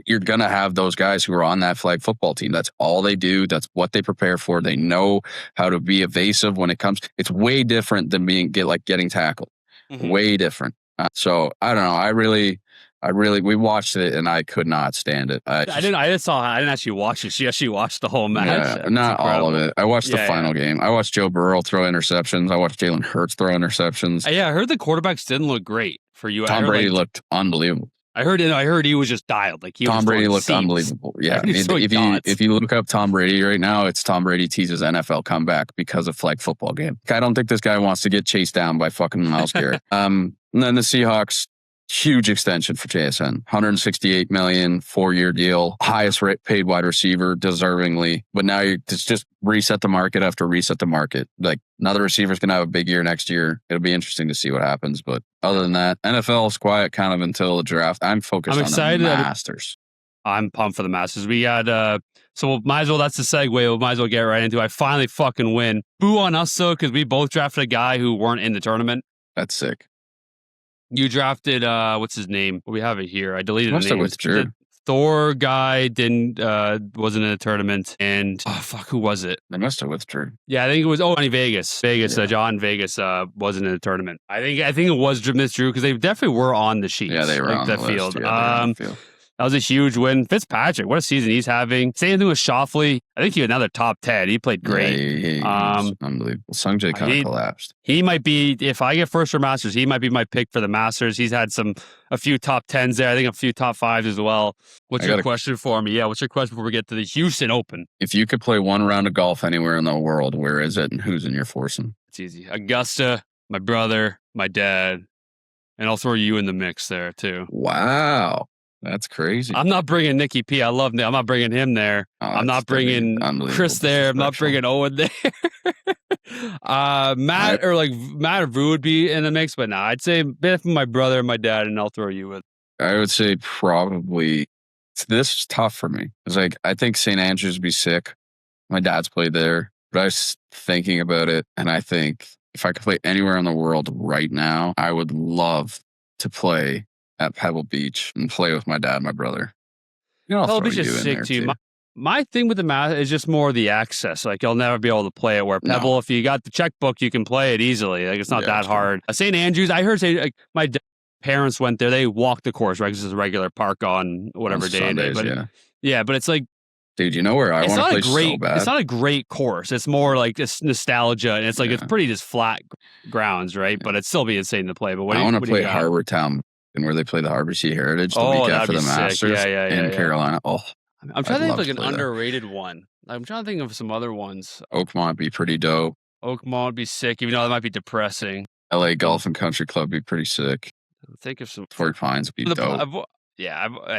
you're going to have those guys who are on that flag football team. That's all they do. That's what they prepare for. They know how to be evasive when it comes. It's way different than getting tackled. Mm-hmm. Way different. So I don't know. We watched it and I could not stand it. I didn't actually watch it. She actually watched the whole match. Yeah, not all of it. I watched the final game. I watched Joe Burrow throw interceptions. I watched Jalen Hurts throw interceptions. Yeah, I heard the quarterbacks didn't look great for you. Tom Brady looked unbelievable. I heard he was just dialed. Like Tom Brady looked unbelievable. Yeah, if you look up Tom Brady right now, it's Tom Brady teases NFL comeback because of flag football game. I don't think this guy wants to get chased down by fucking Myles Garrett. And then the Seahawks, huge extension for JSN, $168 million, 4-year deal, highest paid wide receiver, deservingly. But now it's just reset the market after reset the market. Like another receiver's gonna have a big year next year. It'll be interesting to see what happens. But other than that, NFL is quiet kind of until the draft. I'm focused on the Masters. I'm pumped for the Masters. We got so might as well. That's the segue. We might as well get right into it. I finally fucking win. Boo on us though, because we both drafted a guy who weren't in the tournament. That's sick. You drafted what's his name? We have it here. I deleted the name. The Thor guy wasn't in the tournament, and who was it? They must have withdrew. Yeah, I think it was Vegas. John Vegas wasn't in the tournament. I think it was Miss Drew because they definitely were on the sheet. Yeah, they were on the field. List. Yeah, on the field. That was a huge win. Fitzpatrick, what a season he's having. Same thing with Shoffley. I think he had another top 10. He played great. Yeah, unbelievable. Sungjae kind of collapsed. He might be, if I get first for Masters, he might be my pick for the Masters. He's had a few top 10s there. I think a few top 5s as well. What's your question for me? Yeah, what's your question before we get to the Houston Open? If you could play one round of golf anywhere in the world, where is it and who's in your foursome? It's easy. Augusta, my brother, my dad, and I'll throw you in the mix there too. Wow. That's crazy. I'm not bringing Nicky P. I love Nick. I'm not bringing him there. I'm not bringing Chris there. I'm not bringing Owen there. Matt or Vu would be in the mix, but no, I'd say my brother and my dad, and I'll throw you with. I would say probably this is tough for me. It's like I think St. Andrews would be sick. My dad's played there, but I was thinking about it, and I think if I could play anywhere in the world right now, I would love to play at Pebble Beach and play with my dad and my brother. Pebble Beach is sick too. My thing with the math is just more the access. Like you'll never be able to play it where Pebble, if you got the checkbook, you can play it easily. Like it's not that hard. St. Andrews, I heard my parents went there. They walked the course, right? Because it's a regular park on whatever day it is. But but it's like, dude, you know where I want to play so bad? It's not a great course. It's more like it's nostalgia, and it's like it's pretty just flat grounds, right? But it'd still be insane to play. But I want to play Harbour Town, and where they play the Harbor Sea Heritage the week after the Masters in Carolina. Oh, I'm trying to think of like an underrated one. I'm trying to think of some other ones. Oakmont would be pretty dope. Oakmont would be sick, even though that might be depressing. LA Golf and Country Club would be pretty sick. Think of some. Torrey Pines would be dope.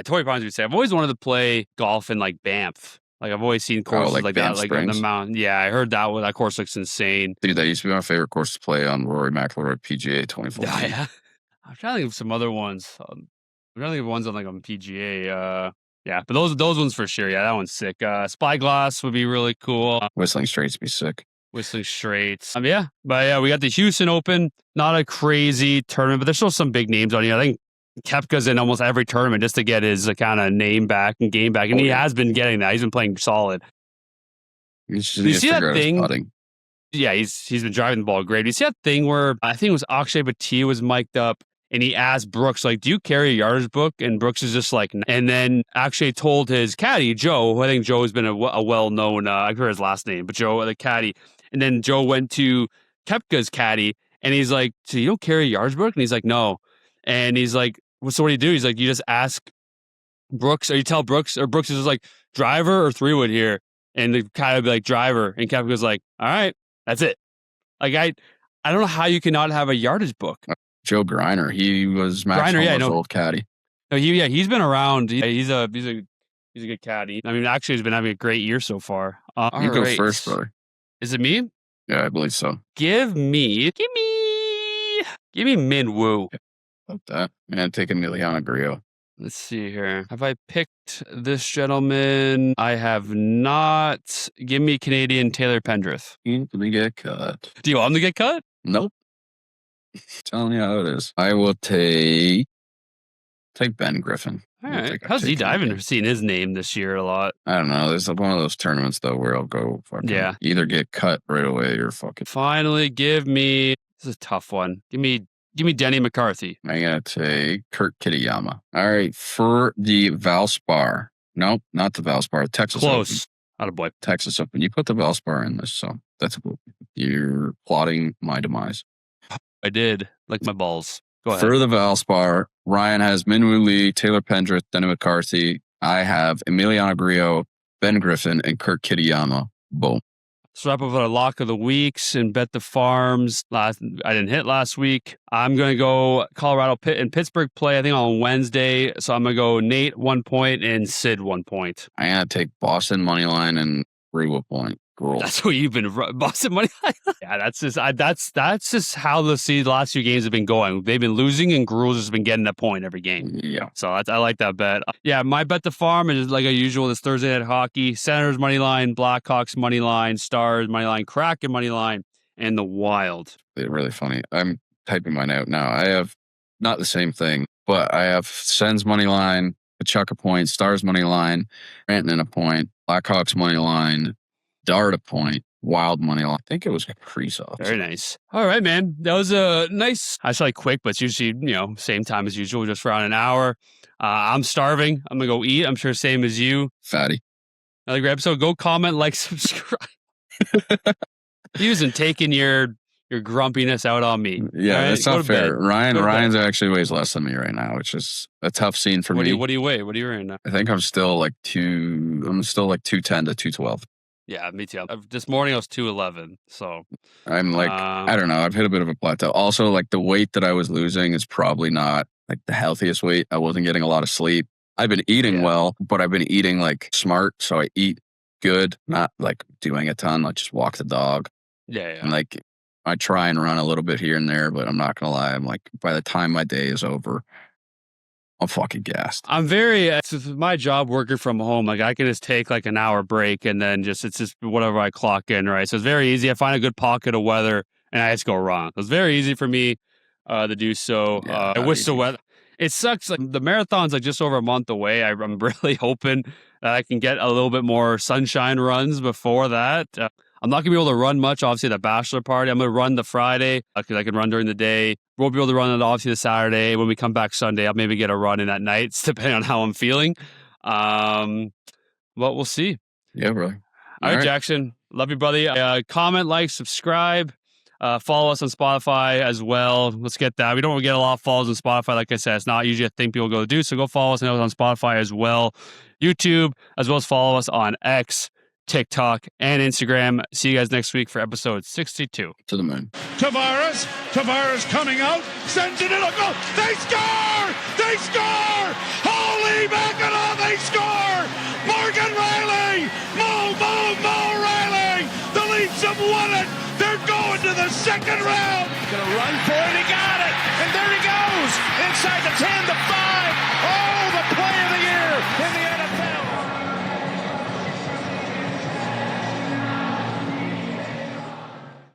Torrey Pines would say. I've always wanted to play golf in like Banff. Like I've always seen courses like like that, Banff like on the Springs? mountain. Yeah, I heard that course looks insane. Dude, that used to be my favorite course to play on Rory McIlroy PGA 2014. Yeah. I'm trying to think of some other ones. I'm trying to think of ones on PGA. Yeah, but those ones for sure. Yeah, that one's sick. Spyglass would be really cool. Whistling Straits would be sick. Whistling Straits. Yeah, but yeah, we got the Houston Open. Not a crazy tournament, but there's still some big names on here. I think Koepka's in almost every tournament just to get his kind of name back and game back, and he has been getting that. He's been playing solid. You see that thing? Yeah, he's been driving the ball great. You see that thing where I think it was Akshay Bhatia was mic'd up and he asked Brooks, like, do you carry a yardage book? And Brooks is just like, and then Akshay told his caddy, Joe, who I think Joe has been a well-known, I forget his last name, but Joe, the caddy. And then Joe went to Koepka's caddy and he's like, so you don't carry a yardage book? And he's like, no. And he's like, well, so what do you do? He's like, you just ask Brooks, or you tell Brooks, or Brooks is just like, driver or 3-wood here? And the caddy would be like, driver. And Koepka's like, all right. That's it. Like I don't know how you cannot have a yardage book. Joe Griner, he was Max Homer's old caddy. No, he's been around. He's a good caddy. I mean, actually, he's been having a great year so far. You go first, brother. Is it me? Yeah, I believe so. Give me Min Woo. Like that. And take Emiliano Grillo. Let's see here. Have I picked this gentleman? I have not. Give me Canadian Taylor Pendrith. Let me get cut. Do you want him to get cut? Nope. Telling you how it is. I will take Ben Griffin. All right. How's he? I haven't seen his name this year a lot. I don't know. There's one of those tournaments though where I'll go fucking either get cut right away or fucking. Finally, give me. This is a tough one. Give me Denny McCarthy. I'm gonna take Kurt Kitayama. All right, for the Valspar. Nope, not the Valspar. Texas Close. Open. Attaboy. Texas Open. You put the Valspar in this, so that's cool. You're plotting my demise. I did. Like my balls. Go ahead. For the Valspar, Ryan has Minwoo Lee, Taylor Pendrith, Denny McCarthy. I have Emiliano Grillo, Ben Griffin, and Kurt Kitayama. Boom. Let's wrap up with our lock of the weeks and bet the farms. I didn't hit last week. I'm going to go Colorado and Pittsburgh play, I think, on Wednesday. So I'm going to go Nate 1 point and Sid 1 point. I'm going to take Boston money line and Rua point. Cool. That's what you've been Boston money line. Yeah, that's just how the last few games have been going. They've been losing and Gruel's just been getting a point every game. Yeah. So I like that bet. Yeah, my bet the farm is like usual. This Thursday night hockey. Senators money line, Blackhawks money line, Stars money line, Kraken money line, and the Wild. They're really funny. I'm typing mine out now. I have not the same thing, but I have Sens money line, Kachuk a point, Stars money line, Rantanen a point, Blackhawks money line, Dart a point, Wild money line. I think it was Kaprizov. Very nice. All right, man. That was a nice. I say quick, but it's usually same time as usual, just for around an hour. I'm starving. I'm gonna go eat. I'm sure same as you. Fatty. Another great episode. Go comment, like, subscribe. Using taking your grumpiness out on me. Yeah, right? That's not fair. Ryan's actually weighs less than me right now, which is a tough scene for me. What do you weigh? What are you weigh now? I think I'm still like 210 to 212. Yeah, me too. This morning I was 211, so I'm like, I don't know. I've hit a bit of a plateau. Also, like the weight that I was losing is probably not like the healthiest weight. I wasn't getting a lot of sleep. I've been eating well, but I've been eating like smart. So I eat good, not like doing a ton. I just walk the dog. Yeah. And like I try and run a little bit here and there, but I'm not gonna lie. I'm like, by the time my day is over, I'm fucking gassed. I'm very, it's my job working from home. Like I can just take like an hour break and then it's just whatever I clock in, right? So it's very easy. I find a good pocket of weather and I just go run. So it's very easy for me to do so. Yeah, I wish the weather, it sucks. Like the marathon's like just over a month away. I'm really hoping that I can get a little bit more sunshine runs before that. I'm not going to be able to run much, obviously, the bachelor party. I'm going to run the Friday because I can run during the day. Won't be able to run it, obviously, the Saturday. When we come back Sunday, I'll maybe get a run in at night, depending on how I'm feeling. But we'll see. Yeah, bro. All right, Jackson. Love you, buddy. Comment, like, subscribe. Follow us on Spotify as well. Let's get that. We don't get a lot of follows on Spotify. Like I said, it's not usually a thing people go to do. So go follow us on Spotify as well. YouTube, as well as follow us on X, TikTok, and Instagram. See you guys next week for episode 62. To the moon. Tavares coming out, sends it in a goal. They score! Holy mackerel, they score! Morgan Riley! Mo Riley! The Leafs have won it! They're going to the second round! Gonna run for it, he got it! And there he goes! Inside the 10, the 5!